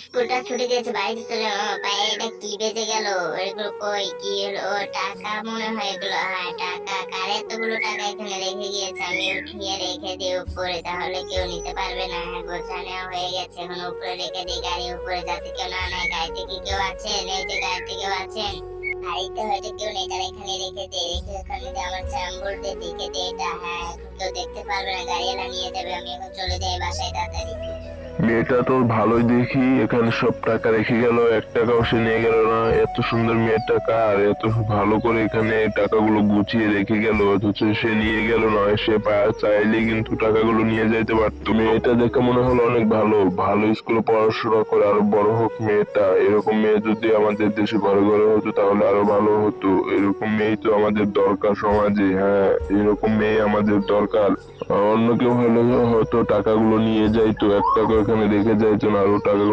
স্কুলটা ছুটি দিয়েছে, বাড়িতে চলে পায়ে এটা কি বেজে গেল? এগুলো কই কি হলো? টাকা মনে হয় এগুলো, হ্যাঁ টাকা। কার এতগুলো টাকা এখানে রেখে গিয়েছে? আমি উঠিয়ে রেখে দিই উপরে, তাহলে কেউ নিতে পারবে না। হ্যাঁ গোছা নেওয়া হয়ে গেছে, এখন উপরে রেখে দিই গাড়ি উপরে, যাতে কেউ না নেয়। গাড়িতে কি কেউ আছেন? এই যে গাড়িতে কেউ আছেন? গাড়িতে হয়তো কেউ নেই, তারা এখানে রেখে দিই। রেখে এখানে দিয়ে আমার চ্যাম্বুর দিয়ে দিকে দিই এটা। হ্যাঁ এখন কেউ দেখতে পারবে না, গাড়িওয়ালা নিয়ে যাবে। আমি এখন চলে যাই বাসায় তাড়াতাড়ি। মেয়েটা তো ভালোই দেখি, এখানে সব টাকা রেখে গেল, 1 টাকাও সে নিয়ে গেল না। এত সুন্দর মেয়েটা কার? এত ভালো করে এখানে টাকাগুলো গুছিয়ে রেখে গেল, অথচ সে নিয়ে গেল না। সে চাইলেই কিন্তু টাকাগুলো নিয়ে যাইতে পারতো। মেয়েটা দেখে মনে হলো অনেক ভালো, ভালো স্কুলে পড়াশোনা করে আরো বড় হোক মেয়েটা। এরকম মেয়ে যদি আমাদের দেশে ঘরে ঘরে হতো তাহলে আরো ভালো হতো। এরকম মেয়ে তো আমাদের দরকার সমাজে। হ্যাঁ, এরকম মেয়ে আমাদের দরকার। অন্য কেউ হলে হয়তো টাকাগুলো নিয়ে যাইতো, 1 টাকা এখানে রেখে যাইতো না, আরো টাকা